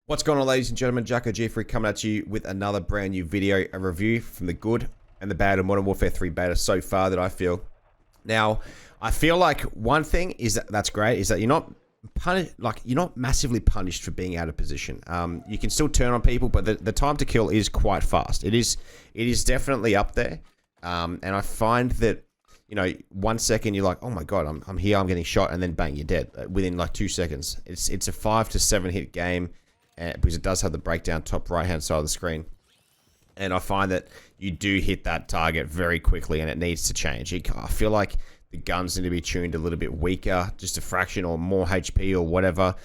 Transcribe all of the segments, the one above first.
What's going on, ladies and gentlemen? JackoGFreak coming at you with another brand new video, a review from the good and the bad of Modern Warfare 3 Beta so far that I feel. Now, I feel like one thing is that's great is that you're not punished, like you're not massively punished for being out of position. You can still turn on people, but the time to kill is quite fast. It is definitely up there, and I find that, you know, 1 second you're like, oh my god, I'm here, I'm getting shot, and then bang, you're dead within like 2 seconds. It's a 5 to 7 hit game. Because it does have the breakdown top right hand side of the screen, and I find that you do hit that target very quickly, and it needs to change. I feel like the guns need to be tuned a little bit weaker, just a fraction or more HP or whatever.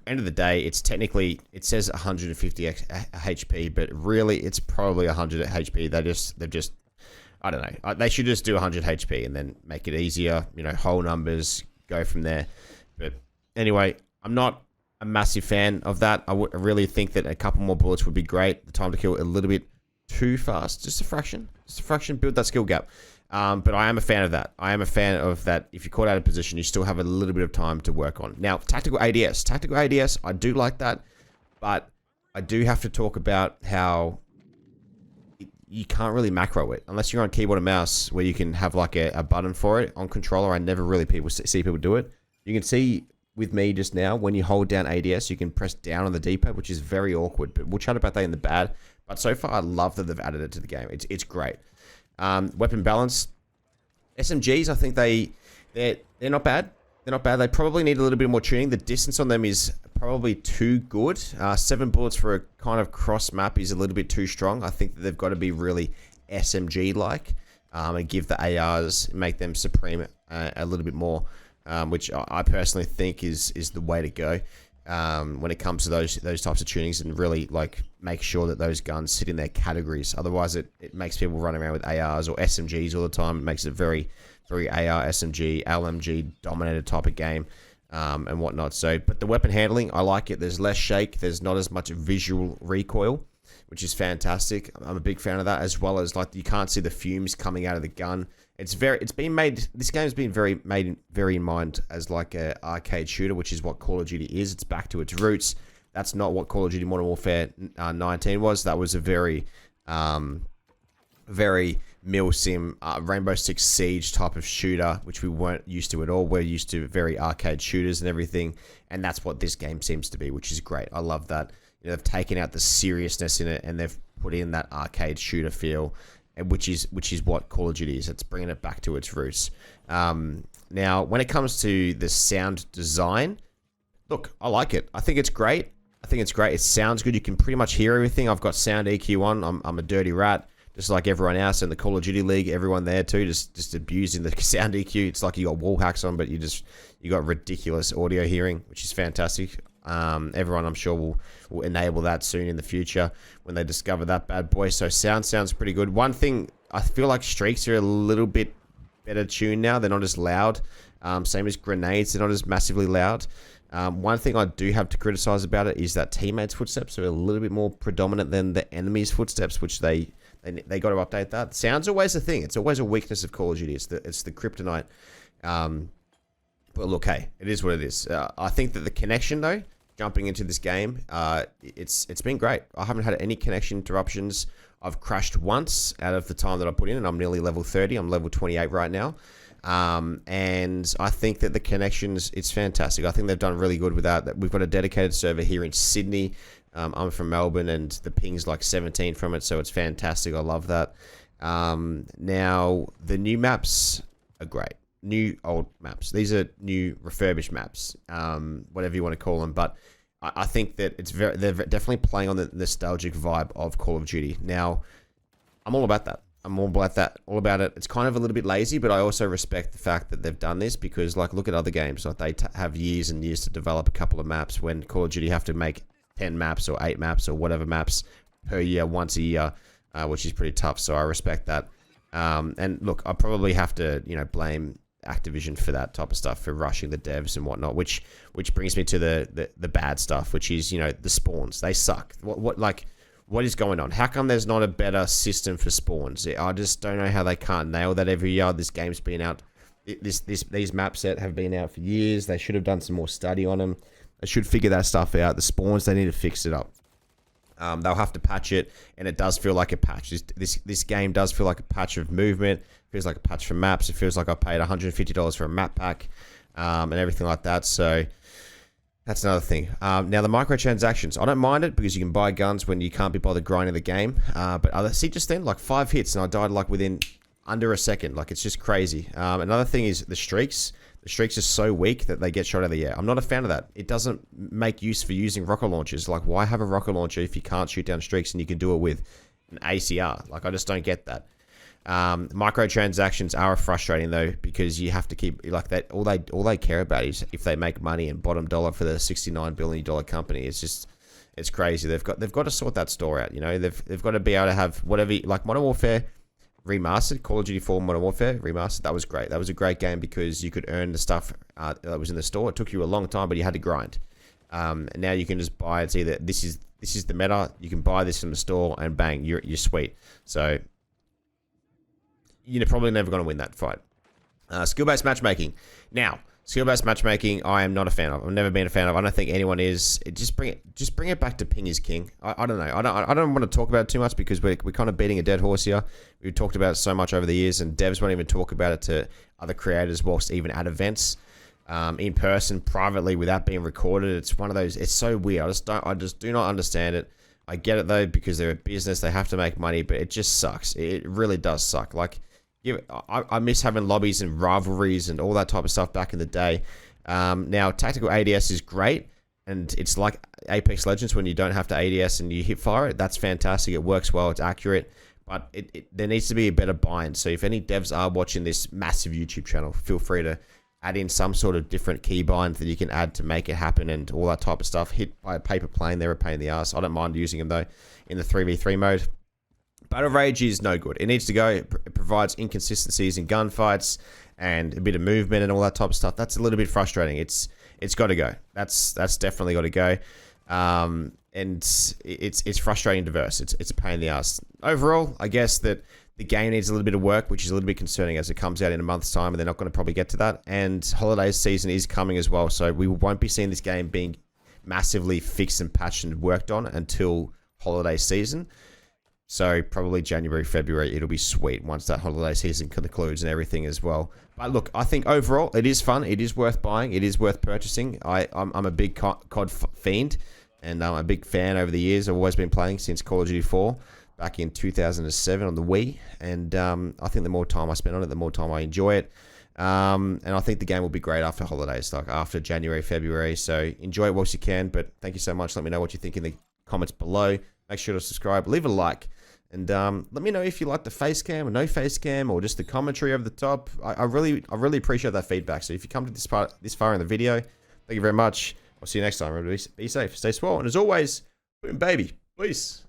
End of the day, it's technically, it says 150 HP, but really it's probably 100 HP. They've just I don't know. They should just do 100 HP and then make it easier. You know, whole numbers, go from there. But anyway, I'm not a massive fan of that. I really think that a couple more bullets would be great. The time to kill a little bit too fast, just a fraction, build that skill gap. But I am a fan of that. I am a fan of that. If you're caught out of position, you still have a little bit of time to work on. Now, tactical ADS, I do like that, but I do have to talk about how you can't really macro it unless you're on keyboard and mouse, where you can have like a button for it. On controller, I never really see people do it. You can see with me just now, when you hold down ADS, you can press down on the D-pad, which is very awkward, but we'll chat about that in the bad. But so far, I love that they've added it to the game. It's great. Weapon balance. SMGs, I think they're not bad. They're not bad. They probably need a little bit more tuning. The distance on them is probably too good. 7 bullets for a kind of cross map is a little bit too strong. I think that they've got to be really SMG-like, and give the ARs, make them supreme a little bit more. Which I personally think is the way to go when it comes to those types of tunings, and really like make sure that those guns sit in their categories. Otherwise, it makes people run around with ARs or SMGs all the time. It makes it very AR, SMG, LMG dominated type of game, and whatnot. So, but the weapon handling, I like it. There's less shake. There's not as much visual recoil, which is fantastic. I'm a big fan of that, as well as like you can't see the fumes coming out of the gun. This game's been made very in mind as like a arcade shooter, which is what Call of Duty is. It's back to its roots. That's not what Call of Duty Modern Warfare 19 was. That was a very mil-sim, Rainbow Six Siege type of shooter, which we weren't used to at all. We're used to very arcade shooters and everything, and that's what this game seems to be, which is great. I love that. You know, they've taken out the seriousness in it, and they've put in that arcade shooter feel, which is what Call of Duty is. It's bringing it back to its roots. Now, when it comes to the sound design, look, I like it. I think it's great. It sounds good. You can pretty much hear everything. I've got sound EQ on. I'm a dirty rat, just like everyone else in the Call of Duty League. Everyone there too, just abusing the sound EQ. It's like you got wall hacks on, but you got ridiculous audio hearing, which is fantastic. Everyone, I'm sure, will enable that soon in the future when they discover that bad boy. So sounds pretty good. One thing, I feel like streaks are a little bit better tuned now. They're not as loud. Same as grenades, they're not as massively loud. One thing I do have to criticize about it is that teammates' footsteps are a little bit more predominant than the enemy's footsteps, which they got to update that. Sound's always a thing. It's always a weakness of Call of Duty. It's the kryptonite. But look, hey, it is what it is. I think that the connection, though, jumping into this game, it's been great. I haven't had any connection interruptions. I've crashed once out of the time that I put in, and I'm nearly level 30. I'm level 28 right now. And I think that the connections, it's fantastic. I think they've done really good with that. We've got a dedicated server here in Sydney. I'm from Melbourne, and the ping's like 17 from it, so it's fantastic. I love that. Now, the new maps are great. New old maps. These are new refurbished maps, whatever you want to call them. But I think that they're definitely playing on the nostalgic vibe of Call of Duty. Now, I'm all about that. I'm all about it. It's kind of a little bit lazy, but I also respect the fact that they've done this, because like, look at other games. Like, they have years and years to develop a couple of maps, when Call of Duty have to make 10 maps or 8 maps or whatever maps per year, once a year, which is pretty tough. So I respect that. And look, I probably have to, blame Activision for that type of stuff, for rushing the devs and whatnot, which brings me to the bad stuff, which is, the spawns. They suck. What is going on? How come there's not a better system for spawns? I just don't know how they can't nail that every year. This game's been out, these map set have been out for years. They should have done some more study on them. They should figure that stuff out. The spawns, they need to fix it up. They'll have to patch it, and it does feel like a patch. This game does feel like a patch of movement. It feels like a patch for maps. It feels like I paid $150 for a map pack, and everything like that. So that's another thing. Now the microtransactions, I don't mind it because you can buy guns when you can't be bothered grinding the game. But see, just then, like 5 hits, and I died like within under a second. Like, it's just crazy. Another thing is the streaks. The streaks are so weak that they get shot out of the air. I'm not a fan of that. It doesn't make use for using rocket launchers. Like, why have a rocket launcher if you can't shoot down streaks and you can do it with an ACR? Like, I just don't get that. Microtransactions are frustrating though, because you have to keep like that. All they care about is if they make money and bottom dollar for the $69 billion company. It's crazy. They've got to sort that store out. You know, they've got to be able to have whatever, like Modern Warfare Remastered, Call of Duty 4 Modern Warfare Remastered. That was great. That was a great game because you could earn the stuff that was in the store. It took you a long time, but you had to grind. Now you can just buy it. It's either this is the meta. You can buy this in the store and bang, you're sweet. So you're probably never going to win that fight. Skill-based matchmaking. Now, skill-based matchmaking, I am not a fan of. I've never been a fan of. I don't think anyone is. Just bring it back to ping is king. I don't know. I don't want to talk about it too much because we're kind of beating a dead horse here. We've talked about it so much over the years, and devs won't even talk about it to other creators whilst even at events, in person, privately, without being recorded. It's one of those. It's so weird. I just do not understand it. I get it though because they're a business. They have to make money, but it just sucks. It really does suck. Like, I miss having lobbies and rivalries and all that type of stuff back in the day. Now, tactical ADS is great, and it's like Apex Legends when you don't have to ADS and you hip fire it. That's fantastic. It works well. It's accurate, but there needs to be a better bind. So if any devs are watching this massive YouTube channel, feel free to add in some sort of different key bind that you can add to make it happen and all that type of stuff. Hit by a paper plane, they're a pain in the ass. I don't mind using them though in the 3v3 mode. Battle Rage is no good. It needs to go. It provides inconsistencies in gunfights and a bit of movement and all that type of stuff. That's a little bit frustrating. It's got to go. That's definitely got to go. And it's frustrating and diverse. It's a pain in the ass. Overall, I guess that the game needs a little bit of work, which is a little bit concerning as it comes out in a month's time, and they're not going to probably get to that. And holiday season is coming as well, so we won't be seeing this game being massively fixed and patched and worked on until holiday season. So probably January, February, it'll be sweet once that holiday season concludes and everything as well. But look, I think overall it is fun. It is worth buying. It is worth purchasing. I'm a big COD fiend, and I'm a big fan over the years. I've always been playing since Call of Duty 4 back in 2007 on the Wii. And I think the more time I spend on it, the more time I enjoy it. And I think the game will be great after holidays, like after January, February. So enjoy it whilst you can. But thank you so much. Let me know what you think in the comments below. Make sure to subscribe, leave a like, and let me know if you like the face cam or no face cam or just the commentary over the top. I really appreciate that feedback. So if you come to this far in the video, thank you very much. I'll see you next time. Everybody be safe, stay swole, and as always, boom baby, peace.